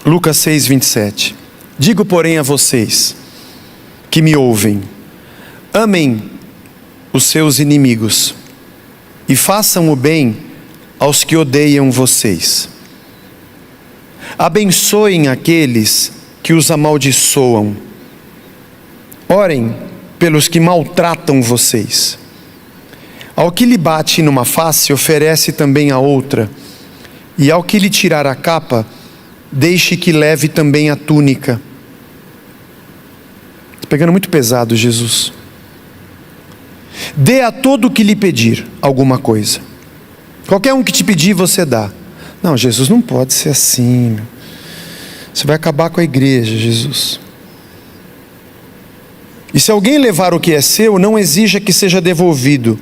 Lucas 6, 27. Digo, porém, a vocês que me ouvem: amem os seus inimigos e façam o bem aos que odeiam vocês. Abençoem aqueles que os amaldiçoam. Orem pelos que maltratam vocês. Ao que lhe bate numa face, oferece também a outra. E ao que lhe tirar a capa, deixe que leve também a túnica. Está pegando muito pesado, Jesus. Dê a todo o que lhe pedir alguma coisa. Qualquer um que te pedir, você dá. Não, Jesus, não pode ser assim, meu. Você vai acabar com a igreja, Jesus. E se alguém levar o que é seu, não exija que seja devolvido.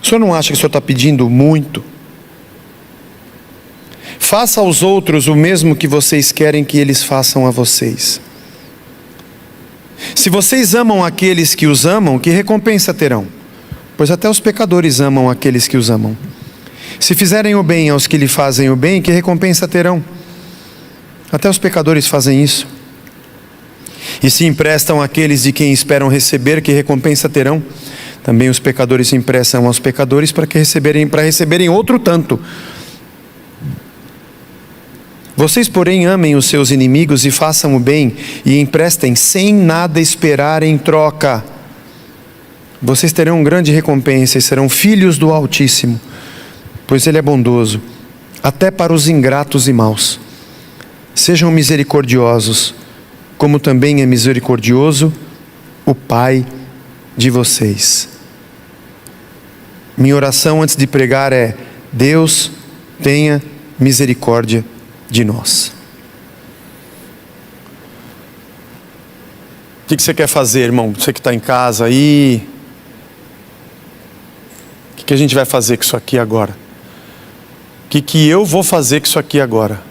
O senhor não acha que o senhor está pedindo muito? Faça aos outros o mesmo que vocês querem que eles façam a vocês. Se vocês amam aqueles que os amam, que recompensa terão? Pois até os pecadores amam aqueles que os amam. Se fizerem o bem aos que lhe fazem o bem, que recompensa terão? Até os pecadores fazem isso. E se emprestam àqueles de quem esperam receber, que recompensa terão? Também os pecadores emprestam aos pecadores para receberem outro tanto. Vocês, porém, amem os seus inimigos e façam o bem e emprestem sem nada esperar em troca. Vocês terão grande recompensa e serão filhos do Altíssimo, pois Ele é bondoso, até para os ingratos e maus. Sejam misericordiosos, como também é misericordioso o Pai de vocês. Minha oração antes de pregar é: Deus tenha misericórdia de nós. O que você quer fazer, irmão? Você que está em casa aí, o que a gente vai fazer com isso aqui agora? O que eu vou fazer com isso aqui agora?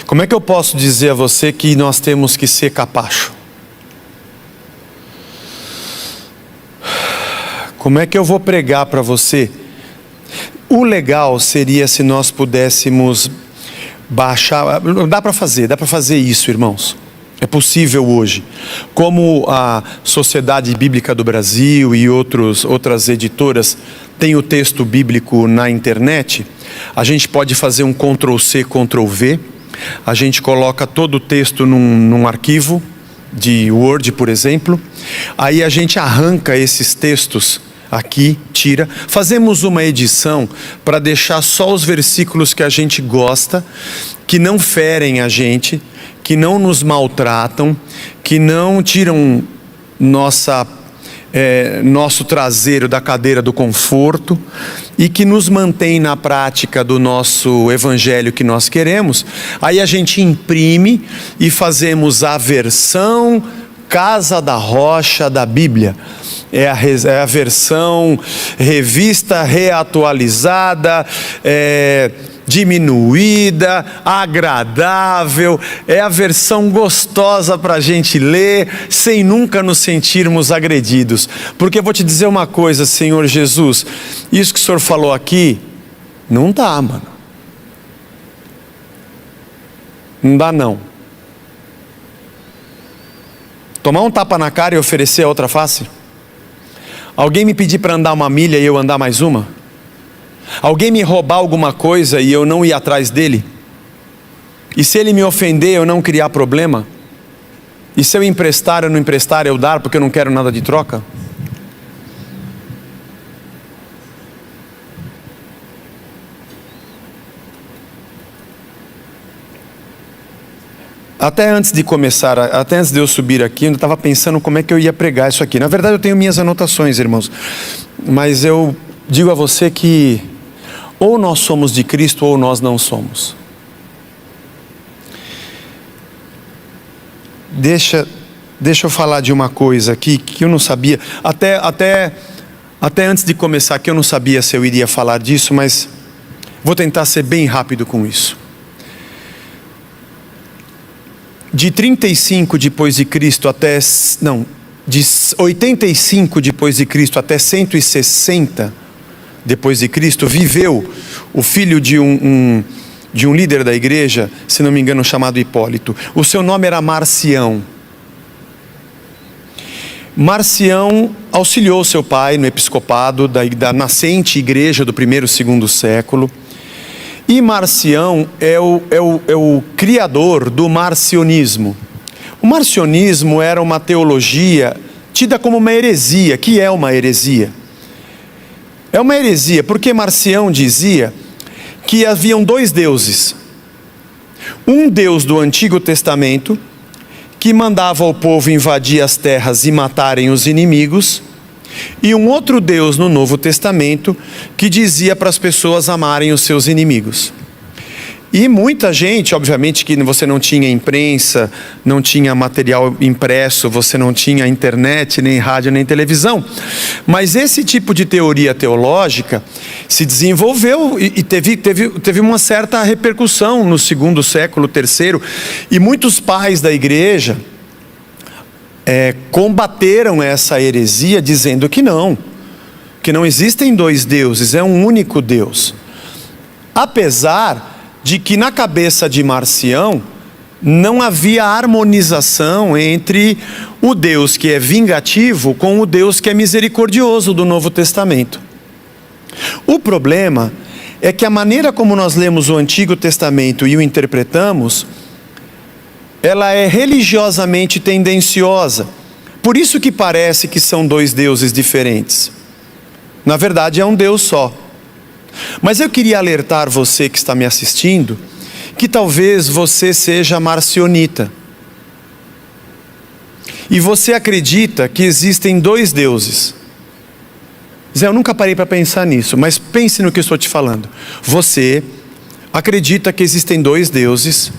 Como é que eu posso dizer a você que nós temos que ser capacho? Como é que eu vou pregar para você? O legal seria se nós pudéssemos baixar. Dá para fazer isso, irmãos. É possível hoje. Como a Sociedade Bíblica do Brasil e outras editoras têm o texto bíblico na internet, a gente pode fazer um Ctrl+C, Ctrl+V. A gente coloca todo o texto num arquivo de Word, por exemplo. Aí a gente arranca esses textos aqui, tira. Fazemos uma edição para deixar só os versículos que a gente gosta, que não ferem a gente, que não nos maltratam, que não tiram nosso traseiro da cadeira do conforto e que nos mantém na prática do nosso evangelho que nós queremos. Aí a gente imprime e fazemos a versão Casa da Rocha da Bíblia. É a versão revista reatualizada, diminuída, agradável, é a versão gostosa para a gente ler, sem nunca nos sentirmos agredidos. Porque eu vou te dizer uma coisa, Senhor Jesus, isso que o Senhor falou aqui, não dá, mano. Não dá não. Tomar um tapa na cara e oferecer a outra face? Alguém me pedir para andar uma milha e eu andar mais uma? Alguém me roubar alguma coisa e eu não ir atrás dele? E se ele me ofender, eu não criar problema? E se eu emprestar, eu não emprestar, eu dar porque eu não quero nada de troca? Até antes de eu subir aqui, eu estava pensando como é que eu ia pregar isso aqui. Na verdade, eu tenho minhas anotações, irmãos. Mas eu digo a você que ou nós somos de Cristo ou nós não somos. Deixa eu falar de uma coisa aqui que eu não sabia. Até antes de começar aqui, eu não sabia se eu iria falar disso, mas vou tentar ser bem rápido com isso. De 35 depois de Cristo de 85 depois de Cristo até 160 depois de Cristo, viveu o filho de um líder da igreja, se não me engano, chamado Hipólito. O seu nome era Marcião. Marcião auxiliou seu pai no episcopado da nascente igreja do 1º e 2º século. E Marcião é o criador do marcionismo. O marcionismo era uma teologia tida como uma heresia. Que é uma heresia? É uma heresia porque Marcião dizia que haviam 2 deuses. Um Deus do Antigo Testamento, que mandava o povo invadir as terras e matarem os inimigos, e um outro Deus no Novo Testamento, que dizia para as pessoas amarem os seus inimigos. E muita gente, obviamente que você não tinha imprensa, não tinha material impresso, você não tinha internet, nem rádio, nem televisão, mas esse tipo de teoria teológica se desenvolveu e teve uma certa repercussão no 2º século, 3º, e muitos pais da igreja combateram essa heresia dizendo que não existem 2 deuses, é um único Deus. Apesar de que na cabeça de Marcião não havia harmonização entre o Deus que é vingativo com o Deus que é misericordioso do Novo Testamento. O problema é que a maneira como nós lemos o Antigo Testamento e o interpretamos, ela é religiosamente tendenciosa. Por isso que parece que são 2 deuses diferentes. Na verdade é um Deus só. Mas eu queria alertar você que está me assistindo, que talvez você seja marcionita. E você acredita que existem 2 deuses. Zé, eu nunca parei para pensar nisso, mas pense no que eu estou te falando. Você acredita que existem 2 deuses,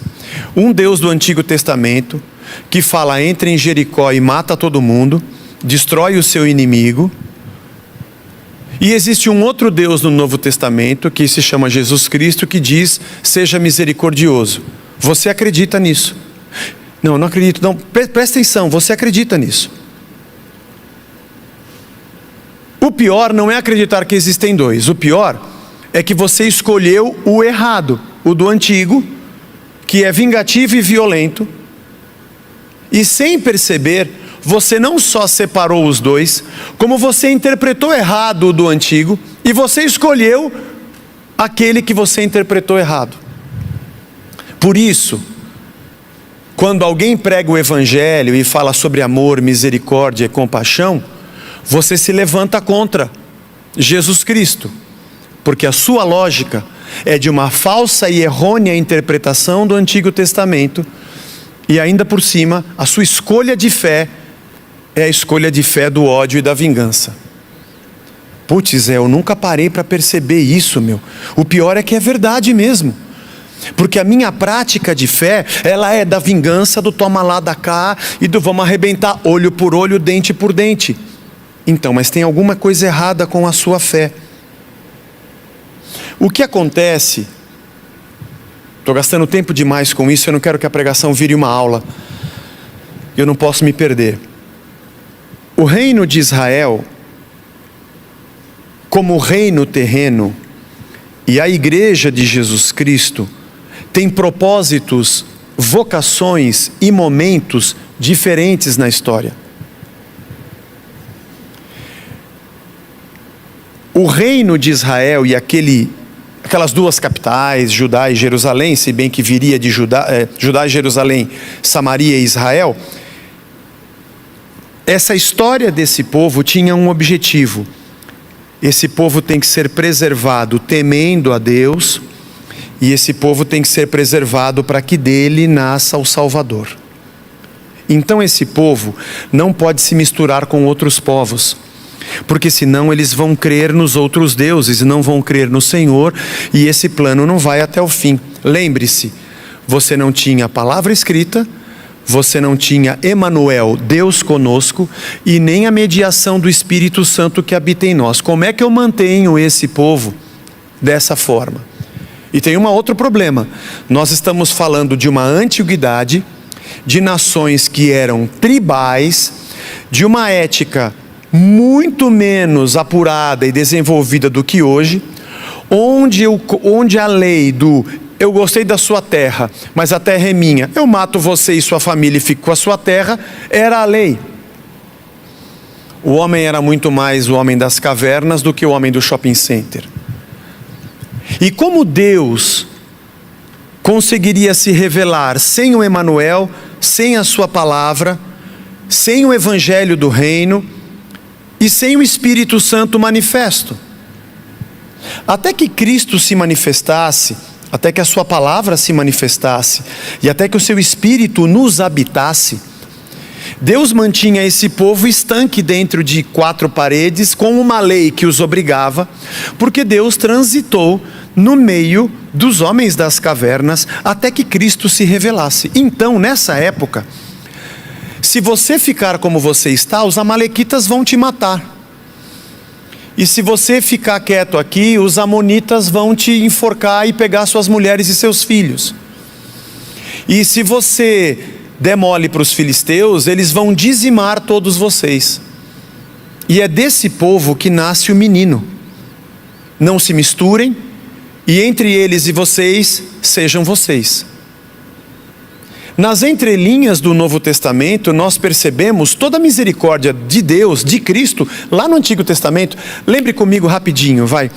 um Deus do Antigo Testamento, que fala entra em Jericó e mata todo mundo, destrói o seu inimigo. E existe um outro Deus no Novo Testamento, que se chama Jesus Cristo, que diz, seja misericordioso. Você acredita nisso? Não, eu não acredito. Não, presta atenção, você acredita nisso. O pior não é acreditar que existem 2. O pior é que você escolheu o errado, o do antigo, que é vingativo e violento. E sem perceber, você não só separou os 2, como você interpretou errado o do antigo, e você escolheu aquele que você interpretou errado. Por isso, quando alguém prega o evangelho e fala sobre amor, misericórdia e compaixão, você se levanta contra Jesus Cristo, porque a sua lógica é de uma falsa e errônea interpretação do Antigo Testamento, e ainda por cima, a sua escolha de fé é a escolha de fé do ódio e da vingança. Putz, eu nunca parei para perceber isso, meu. O pior é que é verdade mesmo. Porque a minha prática de fé, ela é da vingança, do toma lá, da cá, e do vamos arrebentar olho por olho, dente por dente. Então, mas tem alguma coisa errada com a sua fé. O que acontece, estou gastando tempo demais com isso, eu não quero que a pregação vire uma aula. Eu não posso me perder. O reino de Israel, como reino terreno, e a igreja de Jesus Cristo, tem propósitos, vocações e momentos diferentes na história. O reino de Israel e aquelas 2 capitais, Judá e Jerusalém, se bem que viria de Judá e Jerusalém, Samaria e Israel, essa história desse povo tinha um objetivo. Esse povo tem que ser preservado temendo a Deus, e esse povo tem que ser preservado para que dele nasça o Salvador. Então esse povo não pode se misturar com outros povos, porque senão eles vão crer nos outros deuses e não vão crer no Senhor, e esse plano não vai até o fim. Lembre-se, você não tinha a palavra escrita, você não tinha Emanuel, Deus conosco, e nem a mediação do Espírito Santo que habita em nós. Como é que eu mantenho esse povo dessa forma? E tem um outro problema. Nós estamos falando de uma antiguidade, de nações que eram tribais, de uma ética muito menos apurada e desenvolvida do que hoje, onde a lei do eu gostei da sua terra, mas a terra é minha, eu mato você e sua família e fico com a sua terra, era a lei. O homem era muito mais o homem das cavernas do que o homem do shopping center. E como Deus conseguiria se revelar sem o Emanuel, sem a sua palavra, sem o evangelho do reino e sem o Espírito Santo manifesto? Até que Cristo se manifestasse, até que a sua palavra se manifestasse e até que o seu Espírito nos habitasse, Deus mantinha esse povo estanque dentro de 4 paredes com uma lei que os obrigava, porque Deus transitou no meio dos homens das cavernas até que Cristo se revelasse. Então, nessa época, se você ficar como você está, os amalequitas vão te matar. E se você ficar quieto aqui, os amonitas vão te enforcar e pegar suas mulheres e seus filhos. E se você der mole para os filisteus, eles vão dizimar todos vocês. E é desse povo que nasce o menino. Não se misturem, e entre eles e vocês, sejam vocês. Nas entrelinhas do Novo Testamento, nós percebemos toda a misericórdia de Deus, de Cristo, lá no Antigo Testamento. Lembre comigo rapidinho, vai.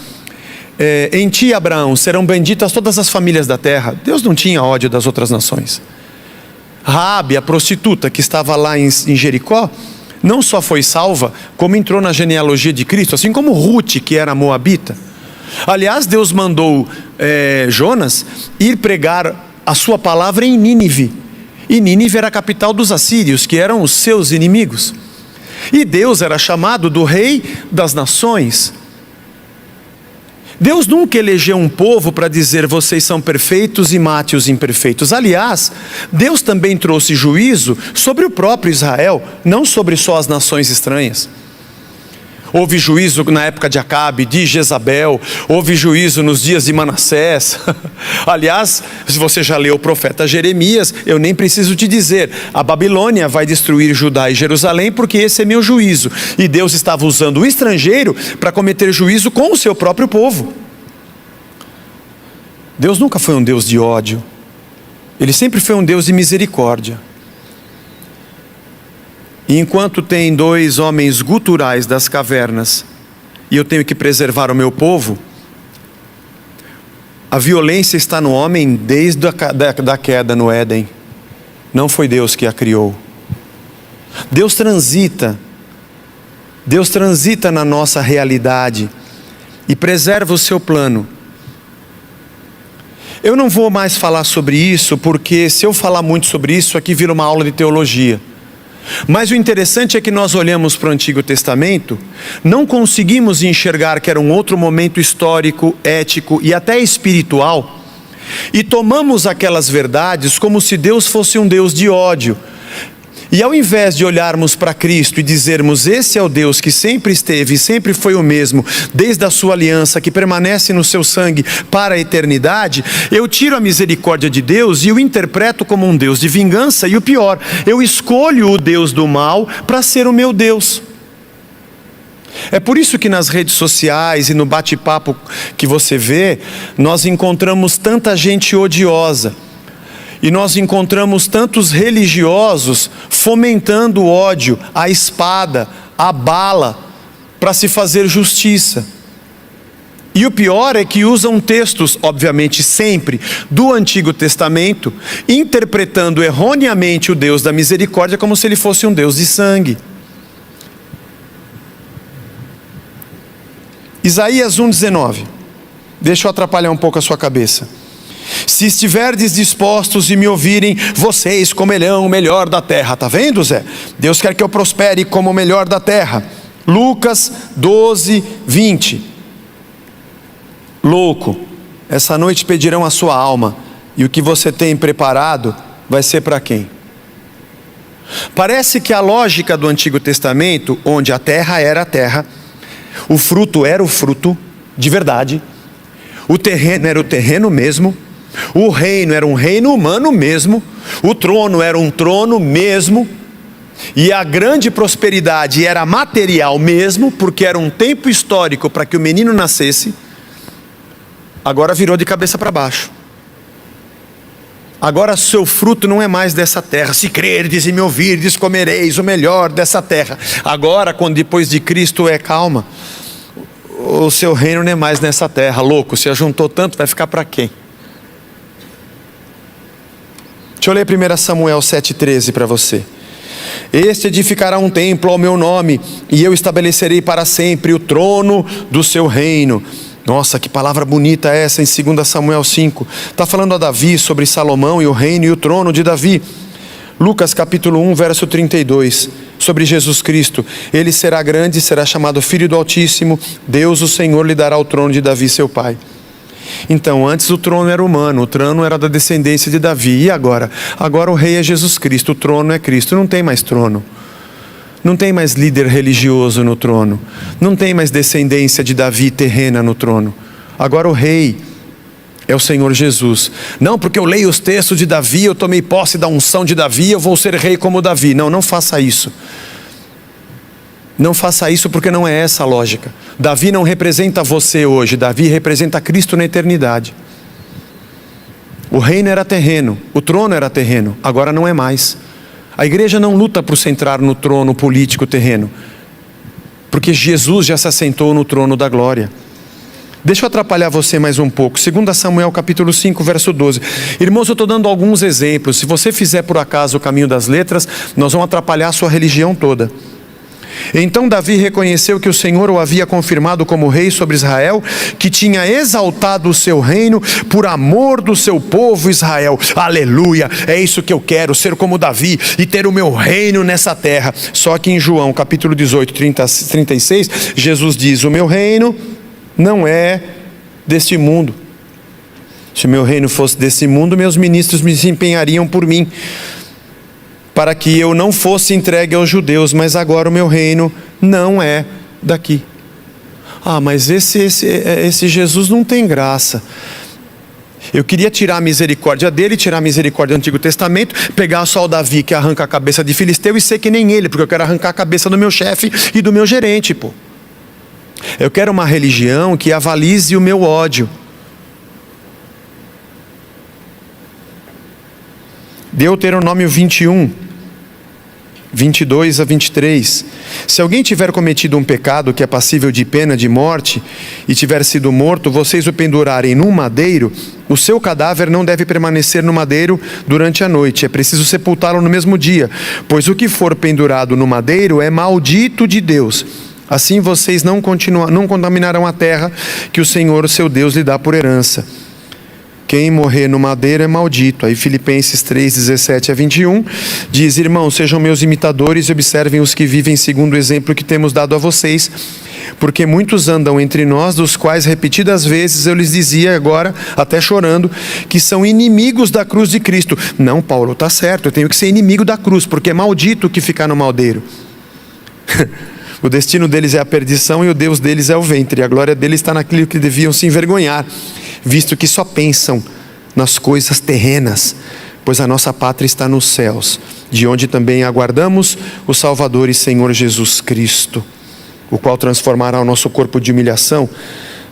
Em ti, Abraão, serão benditas todas as famílias da terra. Deus não tinha ódio das outras nações. Raabe, a prostituta que estava lá em Jericó, não só foi salva, como entrou na genealogia de Cristo, assim como Ruth, que era moabita. Aliás, Deus mandou Jonas ir pregar a sua palavra em Nínive. E Nínive era a capital dos assírios, que eram os seus inimigos. E Deus era chamado do rei das nações. Deus nunca elegeu um povo para dizer vocês são perfeitos e mate os imperfeitos. Aliás, Deus também trouxe juízo sobre o próprio Israel, não sobre só as nações estranhas. Houve juízo na época de Acabe, de Jezabel, houve juízo nos dias de Manassés. Aliás, se você já leu o profeta Jeremias, eu nem preciso te dizer, a Babilônia vai destruir Judá e Jerusalém porque esse é meu juízo. E Deus estava usando o estrangeiro para cometer juízo com o seu próprio povo. Deus nunca foi um Deus de ódio, Ele sempre foi um Deus de misericórdia. E enquanto tem 2 homens guturais das cavernas, e eu tenho que preservar o meu povo, a violência está no homem desde a queda no Éden. Não foi Deus que a criou. Deus transita na nossa realidade e preserva o seu plano. Eu não vou mais falar sobre isso, porque se eu falar muito sobre isso, aqui vira uma aula de teologia. Mas o interessante é que nós olhamos para o Antigo Testamento, não conseguimos enxergar que era um outro momento histórico, ético e até espiritual, e tomamos aquelas verdades como se Deus fosse um Deus de ódio. E ao invés de olharmos para Cristo e dizermos, esse é o Deus que sempre esteve e sempre foi o mesmo, desde a sua aliança, que permanece no seu sangue para a eternidade, eu tiro a misericórdia de Deus e o interpreto como um Deus de vingança, e o pior, eu escolho o Deus do mal para ser o meu Deus. É por isso que nas redes sociais e no bate-papo que você vê, nós encontramos tanta gente odiosa. E nós encontramos tantos religiosos fomentando o ódio, a espada, a bala, para se fazer justiça. E o pior é que usam textos, obviamente sempre, do Antigo Testamento, interpretando erroneamente o Deus da misericórdia como se ele fosse um Deus de sangue. Isaías 1,19. Deixa eu atrapalhar um pouco a sua cabeça. Se estiverdes dispostos e me ouvirem, vocês comerão o melhor da terra. Está vendo, Zé? Deus quer que eu prospere como o melhor da terra. Lucas 12:20. Louco, essa noite pedirão a sua alma, e o que você tem preparado vai ser para quem? Parece que a lógica do Antigo Testamento, onde a terra era a terra, o fruto era o fruto de verdade, o terreno era o terreno mesmo, o reino era um reino humano mesmo, o trono era um trono mesmo, e a grande prosperidade era material mesmo, porque era um tempo histórico para que o menino nascesse, agora virou de cabeça para baixo. Agora seu fruto não é mais dessa terra. Se crerdes e me ouvirdes, comereis o melhor dessa terra. Agora, quando depois de Cristo calma, o seu reino não é mais nessa terra. Louco, se ajuntou tanto, vai ficar para quem? Deixa eu ler 1 Samuel 7,13 para você. Este edificará um templo ao meu nome, e eu estabelecerei para sempre o trono do seu reino. Nossa, que palavra bonita essa em 2 Samuel 5. Está falando a Davi sobre Salomão e o reino e o trono de Davi. Lucas capítulo 1, verso 32, sobre Jesus Cristo. Ele será grande, será chamado Filho do Altíssimo. Deus, o Senhor, lhe dará o trono de Davi, seu pai. Então, antes o trono era humano, o trono era da descendência de Davi. E agora? Agora o rei é Jesus Cristo, o trono é Cristo. Não tem mais trono. Não tem mais líder religioso no trono. Não tem mais descendência de Davi terrena no trono. Agora o rei é o Senhor Jesus. Não porque eu leio os textos de Davi, eu tomei posse da unção de Davi, eu vou ser rei como Davi. Não, não faça isso. Não faça isso, porque não é essa a lógica. Davi não representa você hoje. Davi representa Cristo na eternidade. O reino era terreno, o trono era terreno, agora não é mais. A igreja não luta por se entrar no trono político terreno, porque Jesus já se assentou no trono da glória. Deixa eu atrapalhar você mais um pouco. 2 Samuel capítulo 5, verso 12. Irmãos, eu estou dando alguns exemplos. Se você fizer por acaso o caminho das letras, nós vamos atrapalhar a sua religião toda. Então Davi reconheceu que o Senhor o havia confirmado como rei sobre Israel, que tinha exaltado o seu reino por amor do seu povo Israel. Aleluia, é isso que eu quero, ser como Davi e ter o meu reino nessa terra. Só que em João capítulo 18, 36, Jesus diz: o meu reino não é deste mundo. Se o meu reino fosse desse mundo, meus ministros me empenhariam por mim, para que eu não fosse entregue aos judeus, mas agora o meu reino não é daqui. Ah, mas esse Jesus não tem graça. Eu queria tirar a misericórdia dele, tirar a misericórdia do Antigo Testamento, pegar só o Davi que arranca a cabeça de Filisteu e ser que nem ele, porque eu quero arrancar a cabeça do meu chefe e do meu gerente, pô. Eu quero uma religião que avalize o meu ódio. Deuteronômio 21, 22 a 23. Se alguém tiver cometido um pecado que é passível de pena de morte e tiver sido morto, vocês o pendurarem num madeiro, o seu cadáver não deve permanecer no madeiro durante a noite. É preciso sepultá-lo no mesmo dia, pois o que for pendurado no madeiro é maldito de Deus. Assim vocês não contaminarão a terra que o Senhor, seu Deus, lhe dá por herança. Quem morrer no madeiro é maldito. Aí Filipenses 3, 17 a 21 diz: irmãos, sejam meus imitadores e observem os que vivem segundo o exemplo que temos dado a vocês, porque muitos andam entre nós, dos quais repetidas vezes eu lhes dizia, agora até chorando, que são inimigos da cruz de Cristo. Não, Paulo, está certo, eu tenho que ser inimigo da cruz, porque é maldito que ficar no madeiro. O destino deles é a perdição e o Deus deles é o ventre. A glória deles está naquilo que deviam se envergonhar, visto que só pensam nas coisas terrenas, pois a nossa pátria está nos céus, de onde também aguardamos o Salvador e Senhor Jesus Cristo, o qual transformará o nosso corpo de humilhação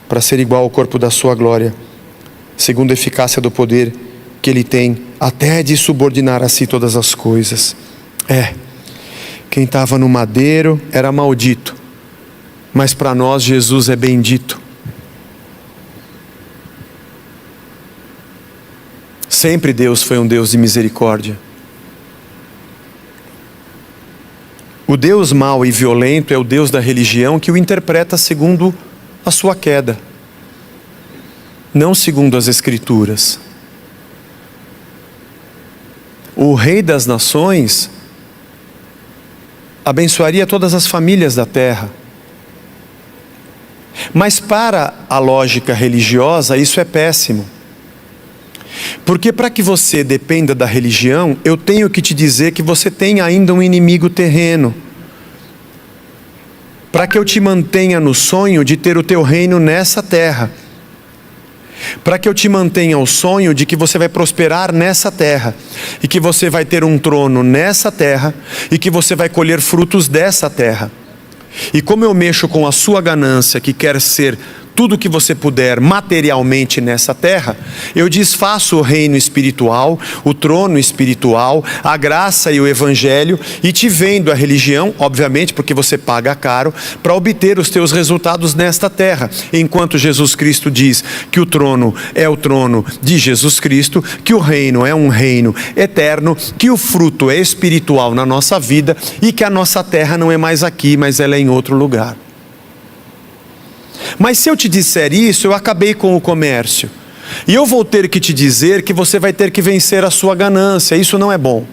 para ser igual ao corpo da sua glória, segundo a eficácia do poder que Ele tem, até de subordinar a si todas as coisas. Quem estava no madeiro era maldito, mas para nós Jesus é bendito. Sempre Deus foi um Deus de misericórdia. O Deus mau e violento é o Deus da religião que o interpreta segundo a sua queda, não segundo as Escrituras. O Rei das Nações abençoaria todas as famílias da terra. Mas para a lógica religiosa isso é péssimo. Porque para que você dependa da religião, eu tenho que te dizer que você tem ainda um inimigo terreno. Para que eu te mantenha no sonho de ter o teu reino nessa terra, para que eu te mantenha o sonho de que você vai prosperar nessa terra, e que você vai ter um trono nessa terra, e que você vai colher frutos dessa terra. E como eu mexo com a sua ganância, que quer ser tudo que você puder materialmente nessa terra, eu desfaço o reino espiritual, o trono espiritual, a graça e o evangelho, e te vendo a religião, obviamente porque você paga caro, para obter os teus resultados nesta terra. Enquanto Jesus Cristo diz que o trono é o trono de Jesus Cristo, que o reino é um reino eterno, que o fruto é espiritual na nossa vida, e que a nossa terra não é mais aqui, mas ela é em outro lugar. Mas se eu te disser isso, eu acabei com o comércio. E eu vou ter que te dizer que você vai ter que vencer a sua ganância. Isso não é bom.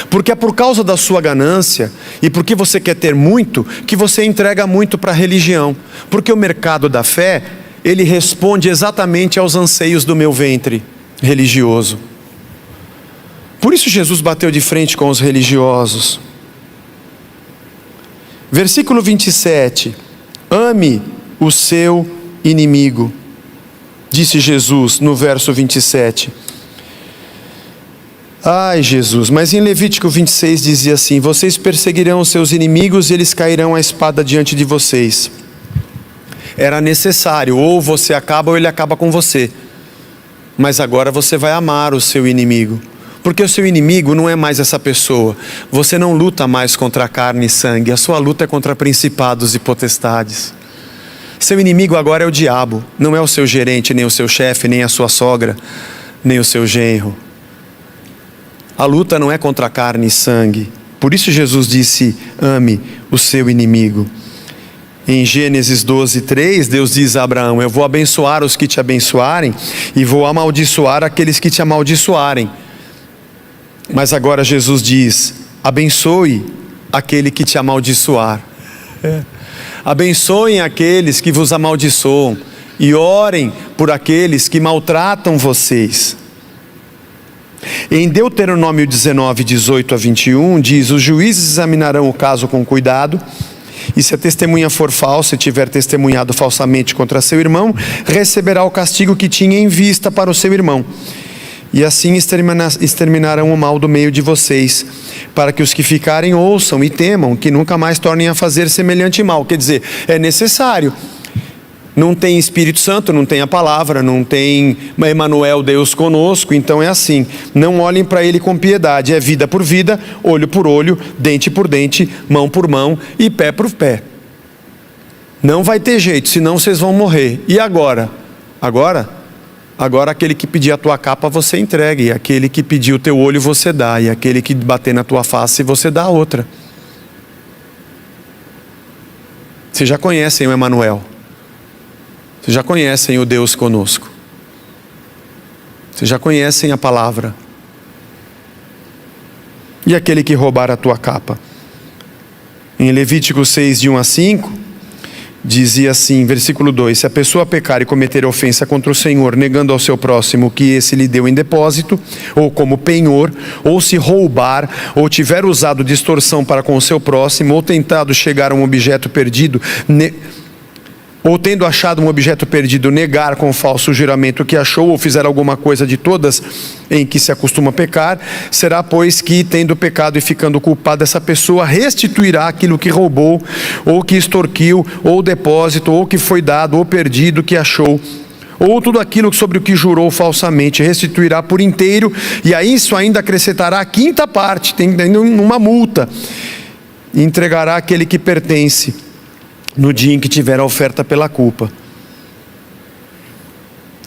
Porque é por causa da sua ganância, e porque você quer ter muito, que você entrega muito para a religião. Porque o mercado da fé, ele responde exatamente aos anseios do meu ventre religioso. Por isso Jesus bateu de frente com os religiosos. Versículo 27. Ame o seu inimigo, disse Jesus no verso 27. Ai, Jesus, mas em Levítico 26 dizia assim: vocês perseguirão os seus inimigos e eles cairão a espada diante de vocês. Era necessário, ou você acaba ou ele acaba com você. Mas agora você vai amar o seu inimigo, porque o seu inimigo não é mais essa pessoa. Você não luta mais contra a carne e sangue, a sua luta é contra principados e potestades. Seu inimigo agora é o diabo, não é o seu gerente, nem o seu chefe, nem a sua sogra, nem o seu genro. A luta não é contra a carne e sangue. Por isso Jesus disse: ame o seu inimigo. Em Gênesis 12:3, Deus diz a Abraão: eu vou abençoar os que te abençoarem, e vou amaldiçoar aqueles que te amaldiçoarem. Mas agora Jesus diz: abençoe aquele que te amaldiçoar. Abençoem aqueles que vos amaldiçoam, e orem por aqueles que maltratam vocês. Em Deuteronômio 19:18-21 diz: os juízes examinarão o caso com cuidado, e se a testemunha for falsa e tiver testemunhado falsamente contra seu irmão, receberá o castigo que tinha em vista para o seu irmão. E assim exterminarão o mal do meio de vocês, para que os que ficarem ouçam e temam, que nunca mais tornem a fazer semelhante mal. Quer dizer, é necessário. Não tem Espírito Santo, não tem a palavra, não tem Emmanuel, Deus conosco, então é assim. Não olhem para ele com piedade, é vida por vida, olho por olho, dente por dente, mão por mão e pé por pé. Não vai ter jeito, senão vocês vão morrer. E agora? Agora aquele que pedir a tua capa você entrega, e aquele que pedir o teu olho você dá, e aquele que bater na tua face você dá outra. Vocês já conhecem o Emmanuel. Vocês já conhecem o Deus conosco. Vocês já conhecem a palavra. E aquele que roubar a tua capa. Em Levítico 6:1-5, dizia assim, versículo 2: se a pessoa pecar e cometer ofensa contra o Senhor, negando ao seu próximo o que esse lhe deu em depósito, ou como penhor, ou se roubar, ou tiver usado distorção para com o seu próximo, ou tentado chegar a um objeto perdido, ou tendo achado um objeto perdido, negar com falso juramento que achou, ou fizer alguma coisa de todas em que se acostuma pecar, será pois que, tendo pecado e ficando culpado, essa pessoa restituirá aquilo que roubou, ou que extorquiu, ou depósito, ou que foi dado, ou perdido, que achou, ou tudo aquilo sobre o que jurou falsamente, restituirá por inteiro, e a isso ainda acrescentará a quinta parte, tem uma multa, e entregará aquele que pertence, no dia em que tiver a oferta pela culpa.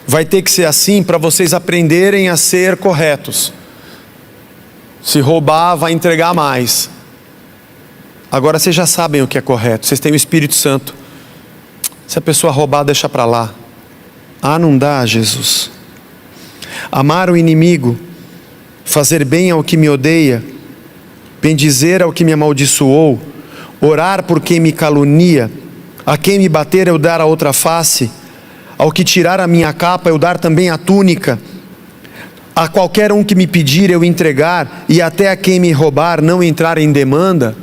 Vai ter que ser assim para vocês aprenderem a ser corretos. Se roubar, vai entregar mais. Agora vocês já sabem o que é correto, vocês têm o Espírito Santo. Se a pessoa roubar, deixa para lá. Ah, não dá, Jesus. Amar o inimigo, fazer bem ao que me odeia, bendizer ao que me amaldiçoou, orar por quem me calunia, a quem me bater eu dar a outra face, ao que tirar a minha capa eu dar também a túnica, a qualquer um que me pedir eu entregar, e até a quem me roubar não entrar em demanda.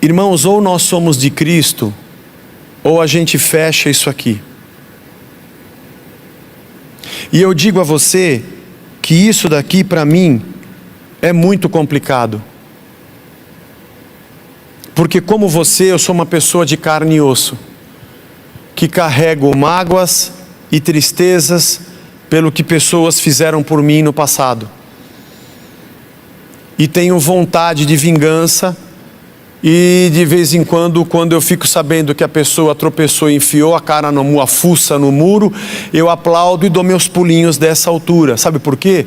Irmãos, ou nós somos de Cristo, ou a gente fecha isso aqui. E eu digo a você que isso daqui para mim é muito complicado. Porque como você, eu sou uma pessoa de carne e osso, que carrego mágoas e tristezas pelo que pessoas fizeram por mim no passado. E tenho vontade de vingança, e de vez em quando eu fico sabendo que a pessoa tropeçou e enfiou a fuça no muro, eu aplaudo e dou meus pulinhos dessa altura. Sabe por quê?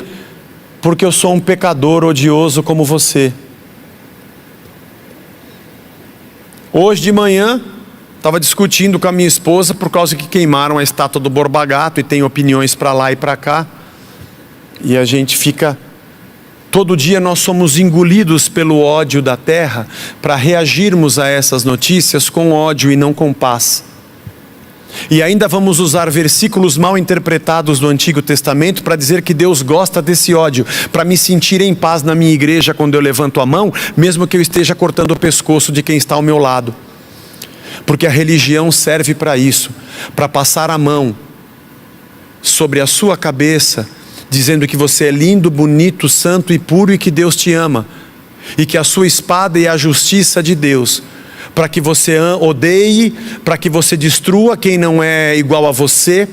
Porque eu sou um pecador odioso como você. Hoje de manhã, estava discutindo com a minha esposa por causa que queimaram a estátua do Borba Gato, e tem opiniões para lá e para cá. E a gente fica... Todo dia nós somos engolidos pelo ódio da terra para reagirmos a essas notícias com ódio e não com paz. E ainda vamos usar versículos mal interpretados do Antigo Testamento para dizer que Deus gosta desse ódio, para me sentir em paz na minha igreja quando eu levanto a mão, mesmo que eu esteja cortando o pescoço de quem está ao meu lado. Porque a religião serve para isso, para passar a mão sobre a sua cabeça, dizendo que você é lindo, bonito, santo e puro e que Deus te ama. E que a sua espada é a justiça de Deus, para que você odeie, para que você destrua quem não é igual a você,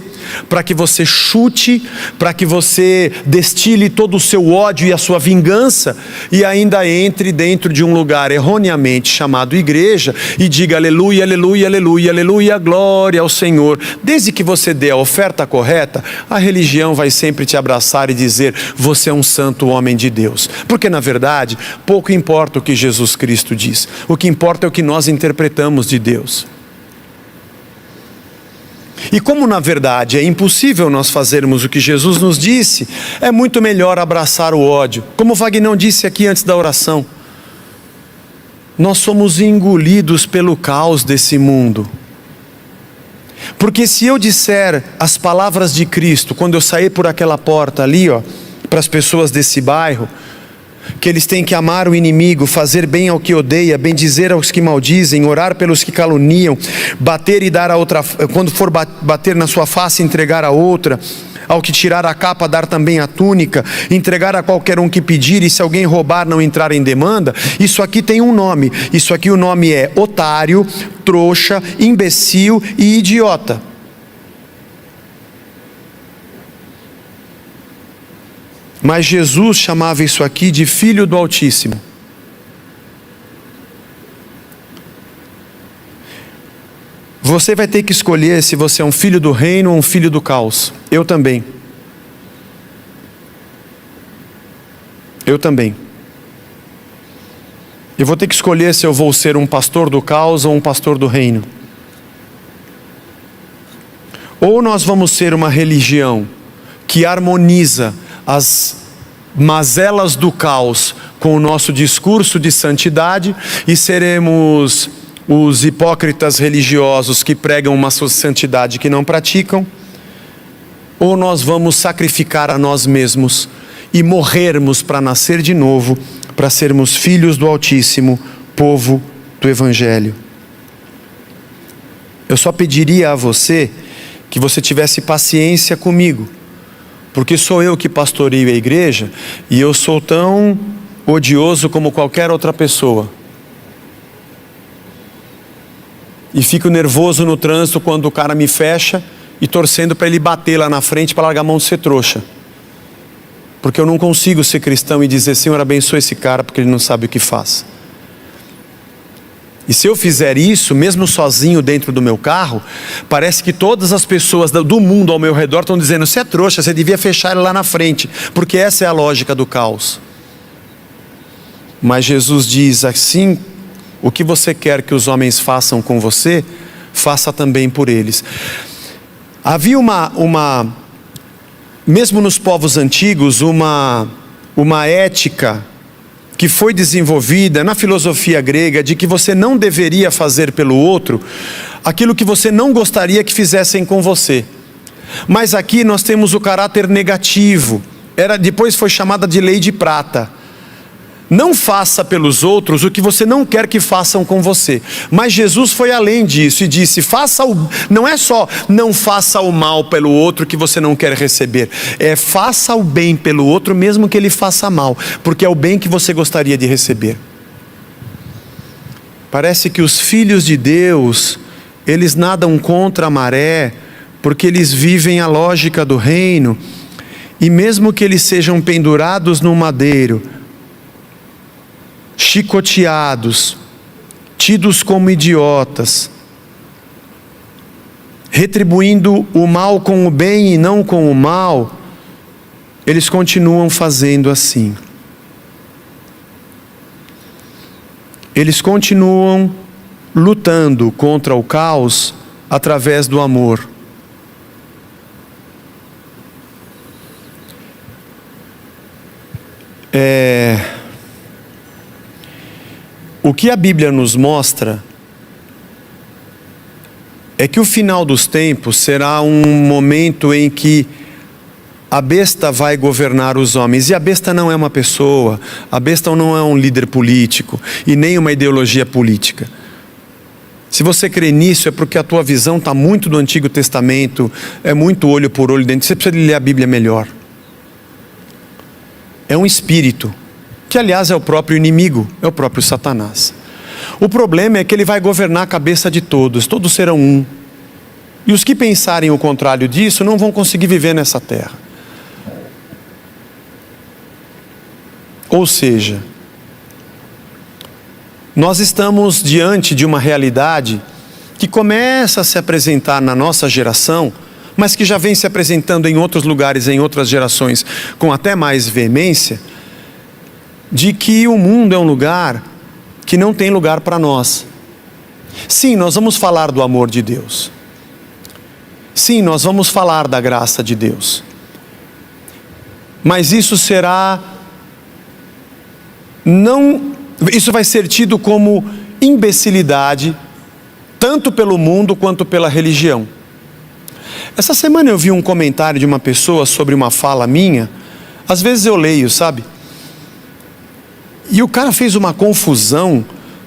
para que você chute, para que você destile todo o seu ódio e a sua vingança, e ainda entre dentro de um lugar erroneamente chamado igreja, e diga aleluia, aleluia, aleluia, aleluia, glória ao Senhor. Desde que você dê a oferta correta, a religião vai sempre te abraçar e dizer, você é um santo homem de Deus. Porque na verdade, pouco importa o que Jesus Cristo diz, o que importa é o que nós interpretamos de Deus. E como na verdade é impossível nós fazermos o que Jesus nos disse, é muito melhor abraçar o ódio. Como o Vagnão disse aqui antes da oração, nós somos engolidos pelo caos desse mundo. Porque se eu disser as palavras de Cristo, quando eu sair por aquela porta ali, para as pessoas desse bairro, que eles têm que amar o inimigo, fazer bem ao que odeia, bendizer aos que maldizem, orar pelos que caluniam, bater e dar a outra, quando for bater na sua face, entregar a outra, ao que tirar a capa, dar também a túnica, entregar a qualquer um que pedir, e se alguém roubar, não entrar em demanda. Isso aqui tem um nome, isso aqui o nome é otário, trouxa, imbecil e idiota. Mas Jesus chamava isso aqui de Filho do Altíssimo. Você vai ter que escolher se você é um filho do reino ou um filho do caos. Eu também. Eu também. Eu vou ter que escolher se eu vou ser um pastor do caos ou um pastor do reino. Ou nós vamos ser uma religião que harmoniza as mazelas do caos com o nosso discurso de santidade, e seremos os hipócritas religiosos que pregam uma santidade que não praticam. Ou nós vamos sacrificar a nós mesmos e morrermos para nascer de novo, para sermos filhos do Altíssimo, povo do Evangelho. Eu só pediria a você que você tivesse paciência comigo, porque sou eu que pastoreio a igreja, e eu sou tão odioso como qualquer outra pessoa. E fico nervoso no trânsito quando o cara me fecha, e torcendo para ele bater lá na frente para largar a mão de ser trouxa. Porque eu não consigo ser cristão e dizer, Senhor, abençoe esse cara porque ele não sabe o que faz. E se eu fizer isso, mesmo sozinho dentro do meu carro, parece que todas as pessoas do mundo ao meu redor estão dizendo, você é trouxa, você devia fechar ele lá na frente, porque essa é a lógica do caos. Mas Jesus diz assim, o que você quer que os homens façam com você, faça também por eles. Havia mesmo nos povos antigos, uma ética que foi desenvolvida na filosofia grega, de que você não deveria fazer pelo outro aquilo que você não gostaria que fizessem com você. Mas aqui nós temos o caráter negativo, depois foi chamada de lei de prata. Não faça pelos outros o que você não quer que façam com você. Mas Jesus foi além disso e disse, não é só não faça o mal pelo outro que você não quer receber. Faça o bem pelo outro mesmo que ele faça mal, porque é o bem que você gostaria de receber. Parece que os filhos de Deus, eles nadam contra a maré, porque eles vivem a lógica do reino, e mesmo que eles sejam pendurados no madeiro, chicoteados, tidos como idiotas, retribuindo o mal com o bem e não com o mal, eles continuam fazendo assim. Eles continuam lutando contra o caos através do amor. O que a Bíblia nos mostra é que o final dos tempos será um momento em que a besta vai governar os homens. E a besta não é uma pessoa, a besta não é um líder político e nem uma ideologia política. Se você crê nisso é porque a tua visão está muito do Antigo Testamento, é muito olho por olho dentro, você precisa ler a Bíblia melhor. É um espírito, que aliás é o próprio inimigo, é o próprio Satanás. O problema é que ele vai governar a cabeça de todos serão um. E os que pensarem o contrário disso não vão conseguir viver nessa terra. Ou seja, nós estamos diante de uma realidade que começa a se apresentar na nossa geração, mas que já vem se apresentando em outros lugares, em outras gerações, com até mais veemência, de que o mundo é um lugar que não tem lugar para nós. Sim, nós vamos falar do amor de Deus. Sim, nós vamos falar da graça de Deus. Mas isso vai ser tido como imbecilidade, tanto pelo mundo quanto pela religião. Essa semana eu vi um comentário de uma pessoa sobre uma fala minha. Às vezes eu leio, sabe? E o cara fez uma confusão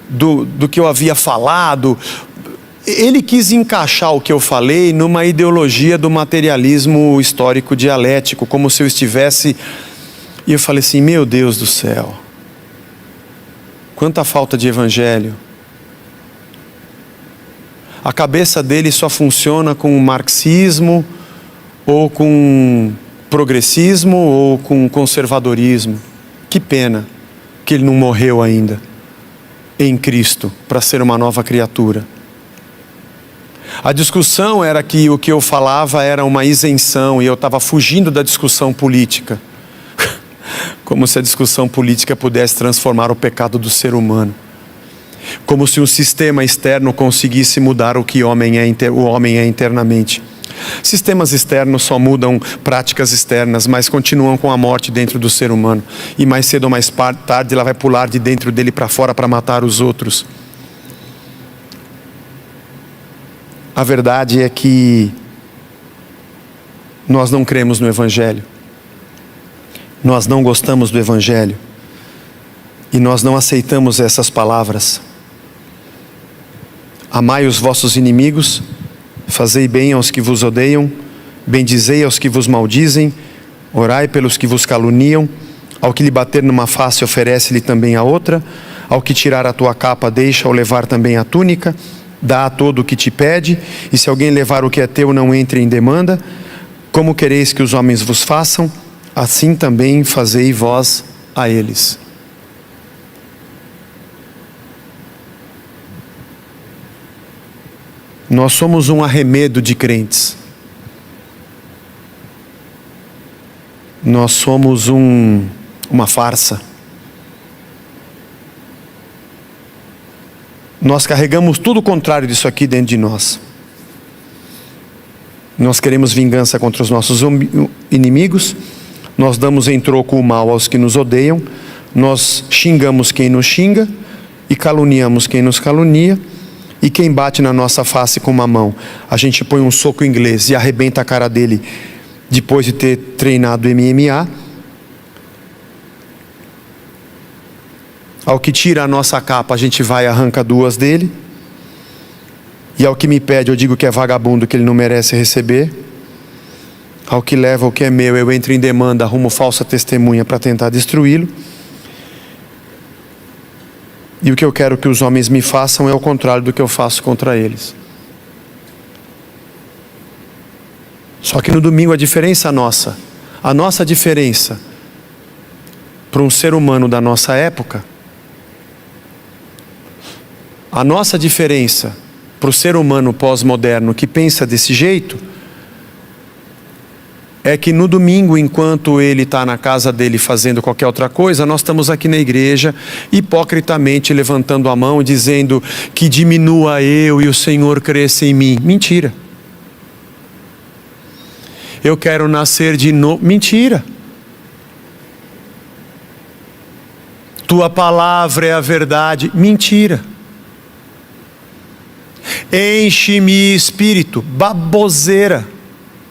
do que eu havia falado. Ele quis encaixar o que eu falei numa ideologia do materialismo histórico dialético, como se eu estivesse... E eu falei assim, meu Deus do céu, quanta falta de evangelho. A cabeça dele só funciona com marxismo, ou com progressismo, ou com conservadorismo. Que pena que ele não morreu ainda em Cristo para ser uma nova criatura. A discussão era que o que eu falava era uma isenção e eu estava fugindo da discussão política. Como se a discussão política pudesse transformar o pecado do ser humano. Como se um sistema externo conseguisse mudar o que o homem é internamente. Sistemas externos só mudam práticas externas, mas continuam com a morte dentro do ser humano. E mais cedo ou mais tarde ela vai pular de dentro dele para fora para matar os outros. A verdade é que nós não cremos no Evangelho. Nós não gostamos do Evangelho. E nós não aceitamos essas palavras. Amai os vossos inimigos, fazei bem aos que vos odeiam, bendizei aos que vos maldizem, orai pelos que vos caluniam, ao que lhe bater numa face oferece-lhe também a outra, ao que tirar a tua capa deixa-o levar também a túnica, dá a todo o que te pede, e se alguém levar o que é teu não entre em demanda. Como quereis que os homens vos façam, assim também fazei vós a eles. Nós somos um arremedo de crentes. Nós somos uma farsa. Nós carregamos tudo o contrário disso aqui dentro de nós. Nós queremos vingança contra os nossos inimigos. Nós damos em troco o mal aos que nos odeiam. Nós xingamos quem nos xinga e caluniamos quem nos calunia. E quem bate na nossa face com uma mão, a gente põe um soco inglês e arrebenta a cara dele depois de ter treinado MMA. Ao que tira a nossa capa, a gente vai e arranca duas dele. E ao que me pede, eu digo que é vagabundo, que ele não merece receber. Ao que leva o que é meu, eu entro em demanda, arrumo falsa testemunha para tentar destruí-lo. E o que eu quero que os homens me façam é o contrário do que eu faço contra eles. Só que no domingo a diferença nossa, a nossa diferença para um ser humano da nossa época, a nossa diferença para o ser humano pós-moderno que pensa desse jeito, é que no domingo, enquanto ele está na casa dele fazendo qualquer outra coisa, nós estamos aqui na igreja, hipocritamente levantando a mão, dizendo que diminua eu e o Senhor cresça em mim. Mentira. Eu quero nascer de novo. Mentira. Tua palavra é a verdade. Mentira. Enche-me, Espírito. Baboseira.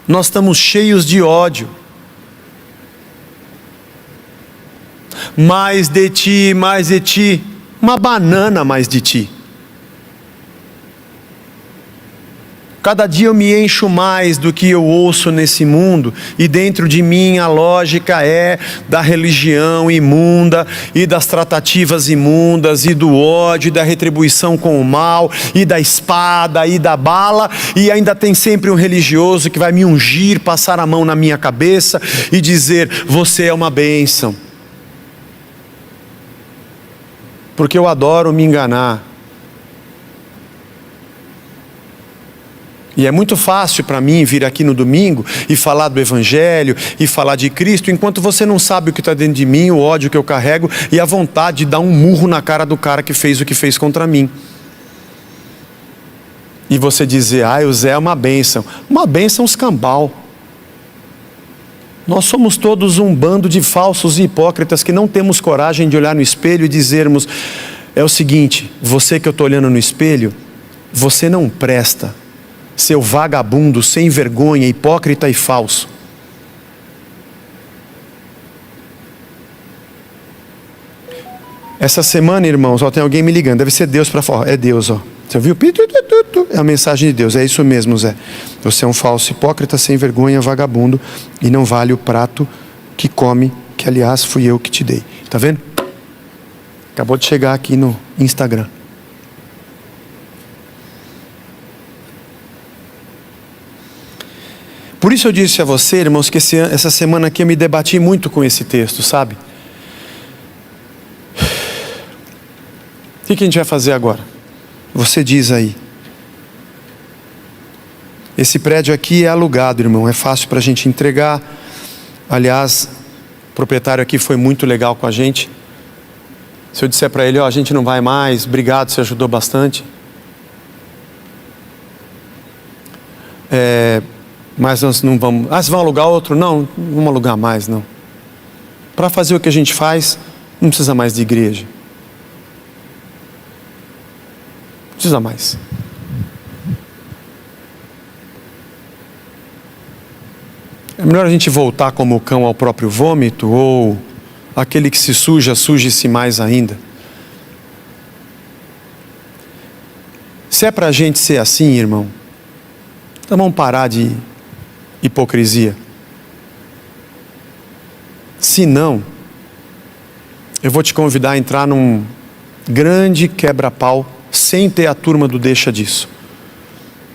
Nós estamos cheios de ódio. Mais de ti, mais de ti. Uma banana mais de ti. Cada dia eu me encho mais do que eu ouço nesse mundo, e dentro de mim a lógica é da religião imunda, e das tratativas imundas, e do ódio, e da retribuição com o mal, e da espada, e da bala, e ainda tem sempre um religioso que vai me ungir, passar a mão na minha cabeça e dizer: você é uma bênção. Porque eu adoro me enganar. E é muito fácil para mim vir aqui no domingo e falar do Evangelho e falar de Cristo, enquanto você não sabe o que está dentro de mim, o ódio que eu carrego e a vontade de dar um murro na cara do cara que fez o que fez contra mim. E você dizer: o Zé é uma bênção. Uma bênção escambau. Nós somos todos um bando de falsos e hipócritas que não temos coragem de olhar no espelho e dizermos: é o seguinte, você que eu estou olhando no espelho, você não presta. Seu vagabundo, sem vergonha, hipócrita e falso. Essa semana, irmãos, tem alguém me ligando. Deve ser Deus para falar. É Deus, Você ouviu? É a mensagem de Deus. É isso mesmo, Zé. Você é um falso hipócrita, sem vergonha, vagabundo, e não vale o prato que come, que aliás fui eu que te dei. Está vendo? Acabou de chegar aqui no Instagram. Por isso eu disse a você, irmãos, que essa semana aqui eu me debati muito com esse texto, sabe? O que a gente vai fazer agora? Você diz aí. Esse prédio aqui é alugado, irmão, é fácil para a gente entregar. Aliás, o proprietário aqui foi muito legal com a gente. Se eu disser para ele: a gente não vai mais, obrigado, você ajudou bastante. Mas nós não vamos... vocês vão alugar outro? Não, não vamos alugar mais, não. Para fazer o que a gente faz, não precisa mais de igreja. Não precisa mais. É melhor a gente voltar como o cão ao próprio vômito, ou aquele que se suja, suje-se mais ainda. Se é para a gente ser assim, irmão, então vamos parar de hipocrisia. Se não, eu vou te convidar a entrar num grande quebra-pau sem ter a turma do deixa disso,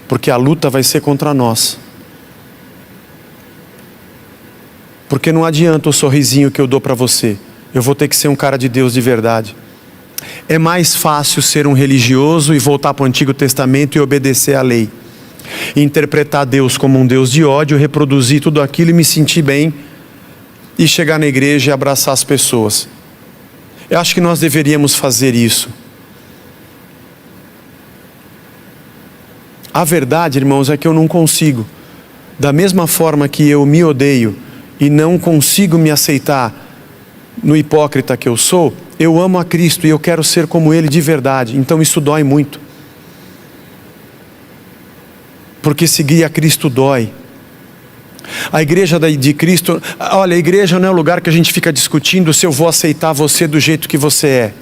porque a luta vai ser contra nós. Porque não adianta o sorrisinho que eu dou para você, eu vou ter que ser um cara de Deus de verdade. É mais fácil ser um religioso e voltar para o Antigo Testamento e obedecer à lei, interpretar Deus como um Deus de ódio, reproduzir tudo aquilo e me sentir bem, e chegar na igreja e abraçar as pessoas. Eu acho que nós deveríamos fazer isso. A verdade, irmãos, é que eu não consigo. Da mesma forma que eu me odeio e não consigo me aceitar no hipócrita que eu sou, eu amo a Cristo e eu quero ser como Ele de verdade. Então isso dói muito. Porque seguir a Cristo dói. A igreja de Cristo, olha, a igreja não é o lugar que a gente fica discutindo se eu vou aceitar você do jeito que você é.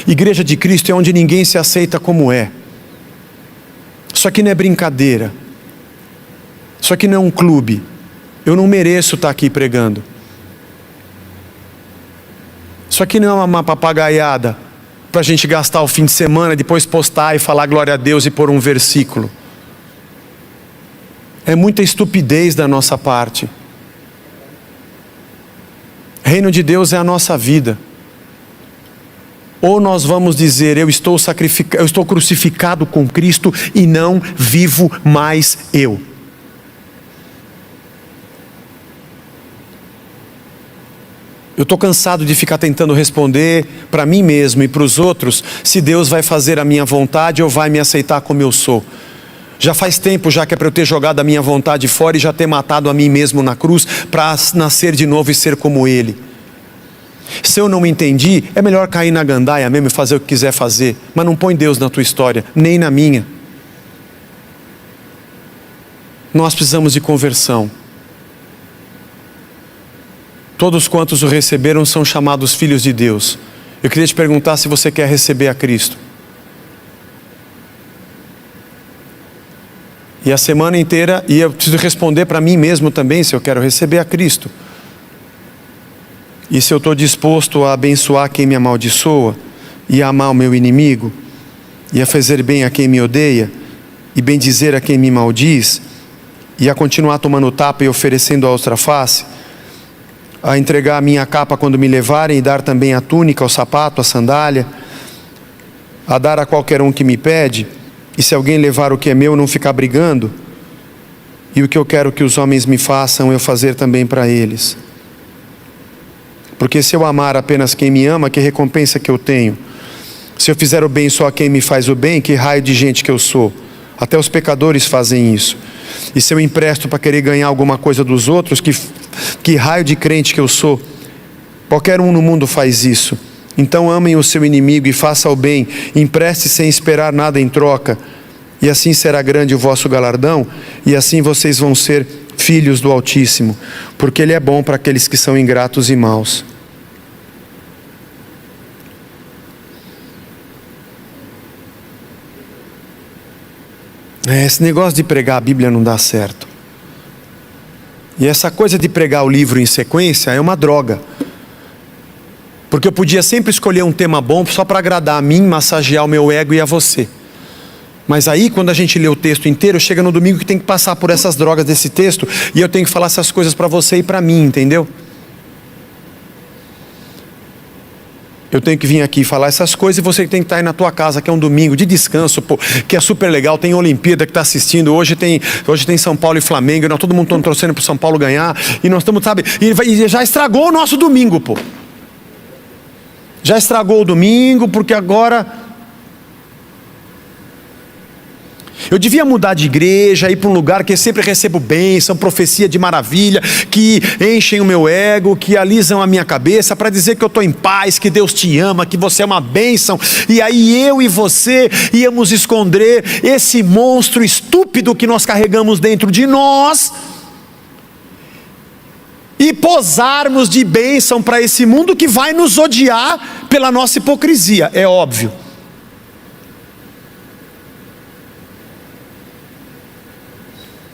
Igreja de Cristo é onde ninguém se aceita como é. Isso aqui não é brincadeira. Isso aqui não é um clube. Eu não mereço estar aqui pregando. Isso aqui não é uma papagaiada para a gente gastar o fim de semana, depois postar e falar glória a Deus e pôr um versículo. É muita estupidez da nossa parte. Reino de Deus é a nossa vida. Ou nós vamos dizer, eu estou crucificado com Cristo e não vivo mais eu. Eu estou cansado de ficar tentando responder para mim mesmo e para os outros se Deus vai fazer a minha vontade ou vai me aceitar como eu sou. Já faz tempo já que é para eu ter jogado a minha vontade fora e já ter matado a mim mesmo na cruz para nascer de novo e ser como Ele. Se eu não entendi, é melhor cair na gandaia mesmo e fazer o que quiser fazer, mas não põe Deus na tua história, nem na minha. Nós precisamos de conversão. Todos quantos o receberam são chamados filhos de Deus. Eu queria te perguntar se você quer receber a Cristo. E a semana inteira, e eu preciso responder para mim mesmo também se eu quero receber a Cristo. E se eu estou disposto a abençoar quem me amaldiçoa, e a amar o meu inimigo, e a fazer bem a quem me odeia, e bendizer a quem me maldiz, e a continuar tomando tapa e oferecendo a outra face, a entregar a minha capa quando me levarem e dar também a túnica, o sapato, a sandália, a dar a qualquer um que me pede, e se alguém levar o que é meu, não ficar brigando, e o que eu quero que os homens me façam, eu fazer também para eles. Porque se eu amar apenas quem me ama, que recompensa que eu tenho? Se eu fizer o bem só a quem me faz o bem, que raio de gente que eu sou? Até os pecadores fazem isso. E se eu empresto para querer ganhar alguma coisa dos outros, que raio de crente que eu sou? Qualquer um no mundo faz isso. Então amem o seu inimigo e faça o bem, empreste sem esperar nada em troca, e assim será grande o vosso galardão, e assim vocês vão ser filhos do Altíssimo, porque Ele é bom para aqueles que são ingratos e maus. Esse negócio de pregar a Bíblia não dá certo. E essa coisa de pregar o livro em sequência é uma droga. Porque eu podia sempre escolher um tema bom só para agradar a mim, massagear o meu ego e a você. Mas aí quando a gente lê o texto inteiro, chega no domingo que tem que passar por essas drogas desse texto, e eu tenho que falar essas coisas para você e para mim, entendeu? Eu tenho que vir aqui falar essas coisas e você tem que estar aí na tua casa, que é um domingo de descanso, pô, que é super legal, tem Olimpíada que está assistindo, hoje tem São Paulo e Flamengo, e nós todo mundo está torcendo para o São Paulo ganhar, e nós estamos, sabe, e já estragou o nosso domingo, pô. Já estragou o domingo, porque agora... Eu devia mudar de igreja, ir para um lugar que eu sempre recebo bênção, profecia de maravilha, que enchem o meu ego, que alisam a minha cabeça, para dizer que eu estou em paz, que Deus te ama, que você é uma bênção. E aí eu e você íamos esconder esse monstro estúpido que nós carregamos dentro de nós, e posarmos de bênção para esse mundo que vai nos odiar pela nossa hipocrisia, é óbvio.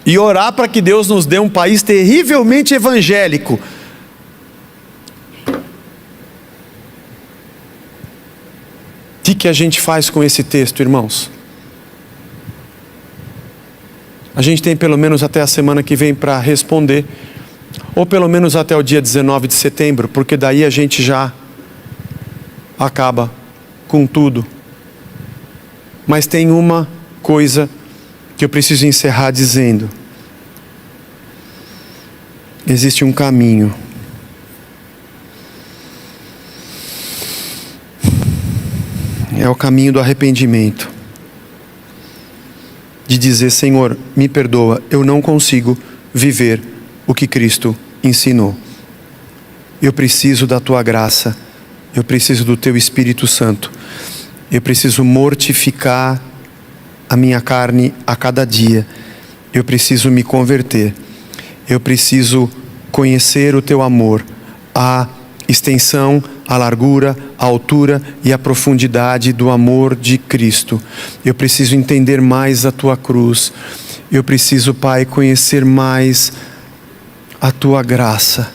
E orar para que Deus nos dê um país terrivelmente evangélico. O que a gente faz com esse texto, irmãos? A gente tem pelo menos até a semana que vem para responder, ou pelo menos até o dia 19 de setembro, porque daí a gente já acaba com tudo. Mas tem uma coisa que eu preciso encerrar dizendo: existe um caminho. É o caminho do arrependimento. De dizer: Senhor, me perdoa, eu não consigo viver o que Cristo ensinou. Eu preciso da Tua graça, eu preciso do Teu Espírito Santo, eu preciso mortificar a minha carne a cada dia, eu preciso me converter, eu preciso conhecer o Teu amor, a extensão, a largura, a altura e a profundidade do amor de Cristo. Eu preciso entender mais a tua cruz. Eu preciso, Pai, conhecer mais a tua graça.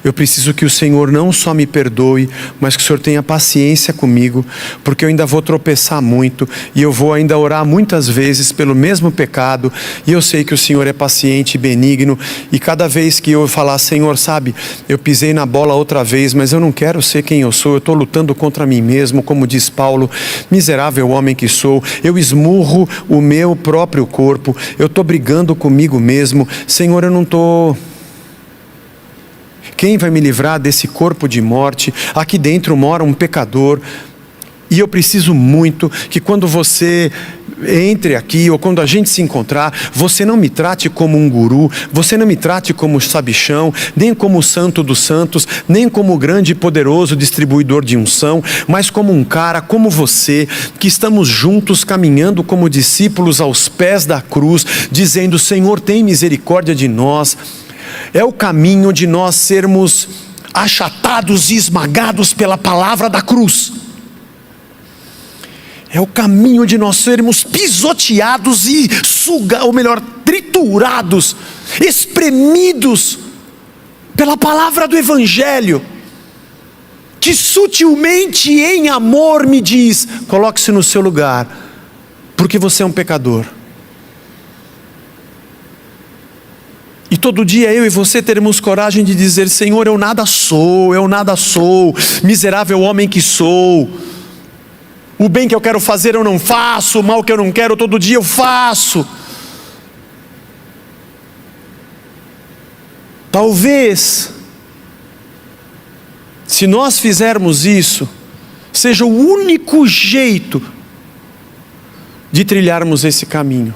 Eu preciso que o Senhor não só me perdoe, mas que o Senhor tenha paciência comigo, porque eu ainda vou tropeçar muito, e eu vou ainda orar muitas vezes pelo mesmo pecado, e eu sei que o Senhor é paciente e benigno, e cada vez que eu falar, Senhor, sabe, eu pisei na bola outra vez, mas eu não quero ser quem eu sou, eu estou lutando contra mim mesmo, como diz Paulo, miserável homem que sou, eu esmurro o meu próprio corpo, eu estou brigando comigo mesmo, Senhor, eu não estou... Quem vai me livrar desse corpo de morte? Aqui dentro mora um pecador, e eu preciso muito que quando você entre aqui, ou quando a gente se encontrar, você não me trate como um guru, você não me trate como sabichão, nem como o santo dos santos, nem como o grande e poderoso distribuidor de unção, mas como um cara como você, que estamos juntos caminhando como discípulos aos pés da cruz, dizendo, Senhor, tem misericórdia de nós. É o caminho de nós sermos achatados e esmagados pela palavra da cruz. É o caminho de nós sermos pisoteados e triturados, espremidos pela palavra do Evangelho, que sutilmente em amor me diz, coloque-se no seu lugar, porque você é um pecador. E todo dia eu e você teremos coragem de dizer, Senhor, eu nada sou, miserável homem que sou. O bem que eu quero fazer eu não faço, o mal que eu não quero todo dia eu faço. Talvez, se nós fizermos isso, seja o único jeito de trilharmos esse caminho.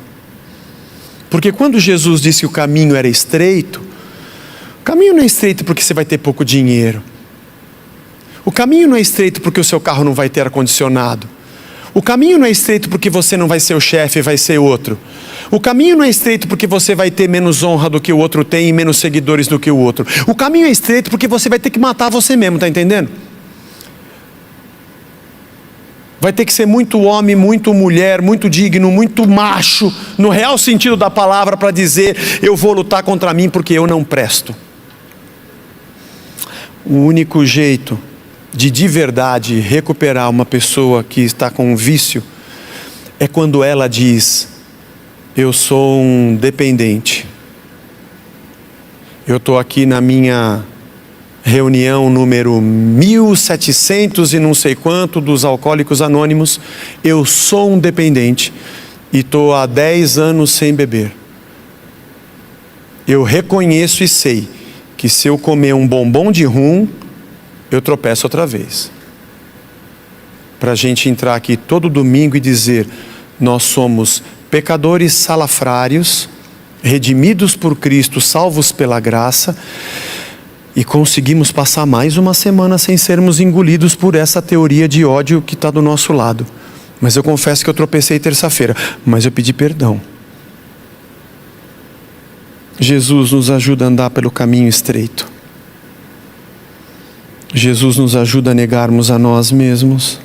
Porque quando Jesus disse que o caminho era estreito, o caminho não é estreito porque você vai ter pouco dinheiro. O caminho não é estreito porque o seu carro não vai ter ar-condicionado. O caminho não é estreito porque você não vai ser o chefe, vai ser outro. O caminho não é estreito porque você vai ter menos honra do que o outro tem e menos seguidores do que o outro. O caminho é estreito porque você vai ter que matar você mesmo, está entendendo? Vai ter que ser muito homem, muito mulher, muito digno, muito macho, no real sentido da palavra, para dizer, eu vou lutar contra mim porque eu não presto. O único jeito de verdade recuperar uma pessoa que está com um vício é quando ela diz, eu sou um dependente. Eu estou aqui na minha reunião número 1700 e não sei quanto dos Alcoólicos Anônimos, eu sou um dependente e estou há 10 anos sem beber. Eu reconheço e sei que se eu comer um bombom de rum, eu tropeço outra vez. Para a gente entrar aqui todo domingo e dizer, nós somos pecadores salafrários, redimidos por Cristo, salvos pela graça, e conseguimos passar mais uma semana sem sermos engolidos por essa teoria de ódio que está do nosso lado. Mas eu confesso que eu tropecei terça-feira, mas eu pedi perdão. Jesus nos ajuda a andar pelo caminho estreito. Jesus nos ajuda a negarmos a nós mesmos.